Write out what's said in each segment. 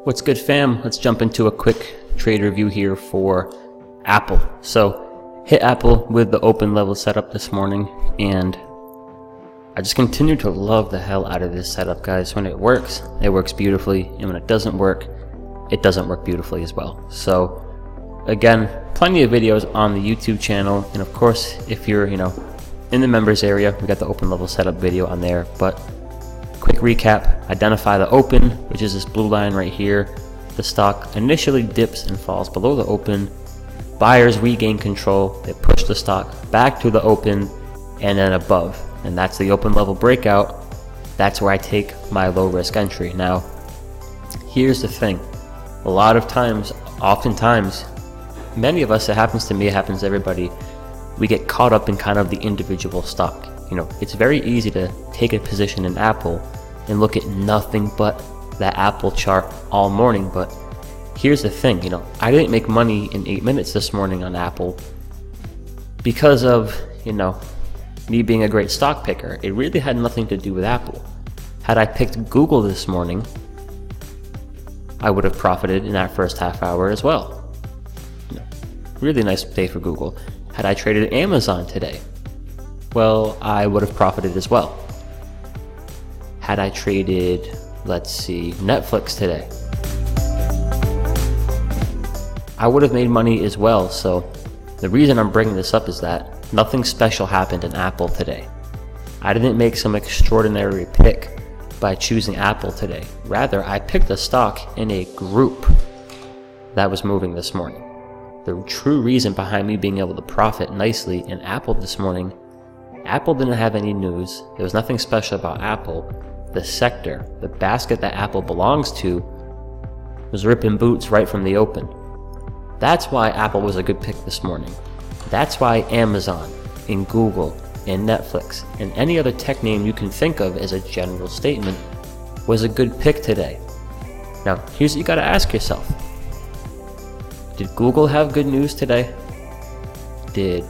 What's good, fam? Let's jump into a quick trade review here for Apple. So hit Apple with the open level setup this morning, and I just continue to love the hell out of this setup, guys. When it works beautifully, and when it doesn't work beautifully as well. So again, plenty of videos on the YouTube channel, and of course if you're in the members area, we got the open level setup video on there. But quick recap: identify the open, which is this blue line right here. The stock initially dips and falls below the open. Buyers regain control, they push the stock back to the open and then above, and that's the open level breakout. That's where I take my low risk entry. Now here's the thing: oftentimes, many of us, it happens to me, it happens to everybody, we get caught up in kind of the individual stock. It's very easy to take a position in Apple and look at nothing but that Apple chart all morning. But here's the thing, I didn't make money in 8 minutes this morning on Apple because of, me being a great stock picker. It really had nothing to do with Apple. Had I picked Google this morning, I would have profited in that first half hour as well. Really nice day for Google. Had I traded Amazon today, well, I would have profited as well. Had I traded, Netflix today, I would have made money as well. So the reason I'm bringing this up is that nothing special happened in Apple today. I didn't make some extraordinary pick by choosing Apple today. Rather, I picked a stock in a group that was moving this morning. The true reason behind me being able to profit nicely in Apple this morning: Apple didn't have any news. There was nothing special about Apple. The sector, the basket that Apple belongs to, was ripping boots right from the open. That's why Apple was a good pick this morning. That's why Amazon and Google and Netflix and any other tech name you can think of as a general statement was a good pick today. Now, here's what you gotta ask yourself. Did Google have good news today? Did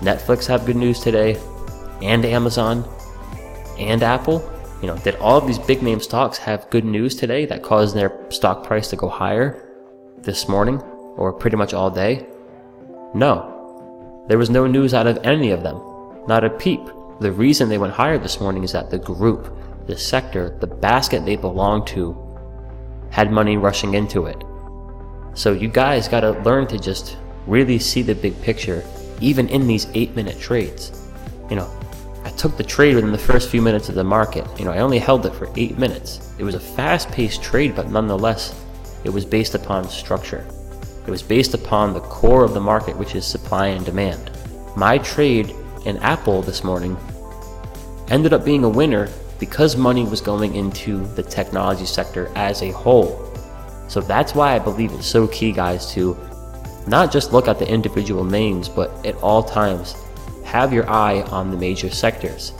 Netflix have good news today? And Amazon and Apple? Did all of these big name stocks have good news today that caused their stock price to go higher this morning or pretty much all day? No. There was no news out of any of them. Not a peep. The reason they went higher this morning is that the group, the sector, the basket they belong to had money rushing into it. So you guys gotta learn to just really see the big picture, even in these 8-minute trades. I took the trade within the first few minutes of the market. I only held it for 8 minutes. It was a fast-paced trade, but nonetheless, it was based upon structure. It was based upon the core of the market, which is supply and demand. My trade in Apple this morning ended up being a winner because money was going into the technology sector as a whole. So that's why I believe it's so key, guys, to not just look at the individual names, but at all times have your eye on the major sectors.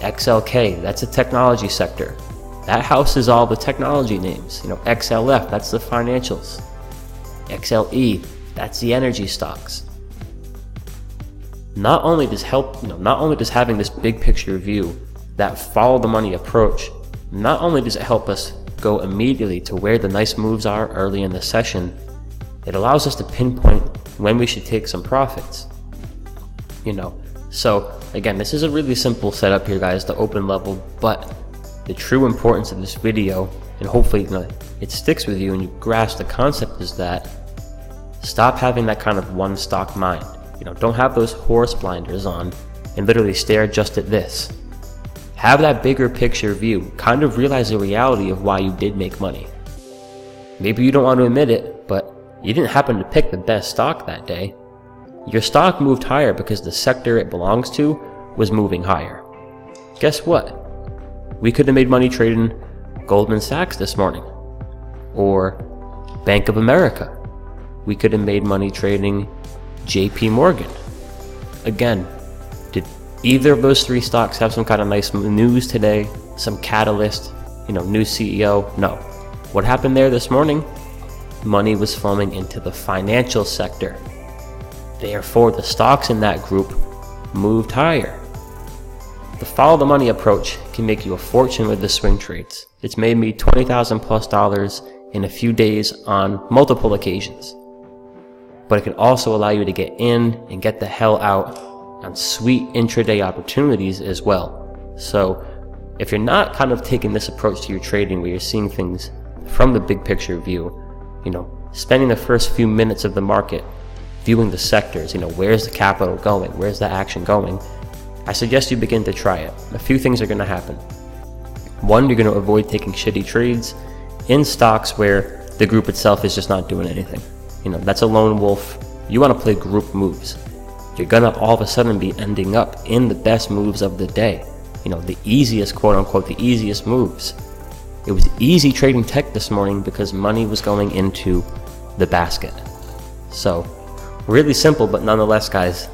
XLK, that's a technology sector. That houses all the technology names. XLF, that's the financials. XLE, that's the energy stocks. Not only does having this big picture view, that follow the money approach, not only does it help us go immediately to where the nice moves are early in the session, it allows us to pinpoint when we should take some profits. So again, this is a really simple setup here, guys, the open level, but the true importance of this video, and hopefully it sticks with you and you grasp the concept, is that stop having that kind of one stock mind. Don't have those horse blinders on and literally stare just at this. Have that bigger picture view, kind of realize the reality of why you did make money. Maybe you don't want to admit it, but you didn't happen to pick the best stock that day. Your stock moved higher because the sector it belongs to was moving higher. Guess what? We could have made money trading Goldman Sachs this morning, or Bank of America. We could have made money trading JP Morgan. Again, did either of those three stocks have some kind of nice news today? Some catalyst? New CEO? No. What happened there this morning? Money was flowing into the financial sector. Therefore, the stocks in that group moved higher. The follow the money approach can make you a fortune with the swing trades. It's made me $20,000+ in a few days on multiple occasions. But it can also allow you to get in and get the hell out on sweet intraday opportunities as well. So if you're not kind of taking this approach to your trading where you're seeing things from the big picture view, spending the first few minutes of the market viewing the sectors, where's the capital going, where's the action going, I suggest you begin to try it. A few things are going to happen. One, you're going to avoid taking shitty trades in stocks where the group itself is just not doing anything. That's a lone wolf. You want to play group moves. You're going to all of a sudden be ending up in the best moves of the day. The easiest, quote unquote, the easiest moves. It was easy trading tech this morning because money was going into the basket. So, really simple, but nonetheless, guys,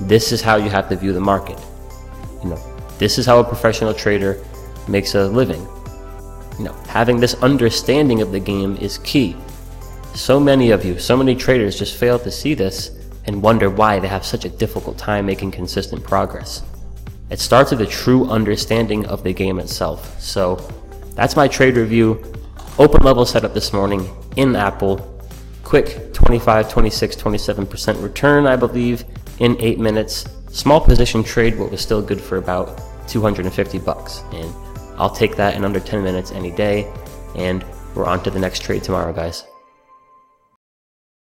this is how you have to view the market. This is how a professional trader makes a living. Having this understanding of the game is key. So many of you, so many traders just fail to see this and wonder why they have such a difficult time making consistent progress. It starts with a true understanding of the game itself. So that's my trade review. Open level setup this morning in Apple. Quick 25, 26, 27% return, I believe, in 8 minutes. Small position trade, but was still good for about $250. And I'll take that in under 10 minutes any day. And we're on to the next trade tomorrow, guys.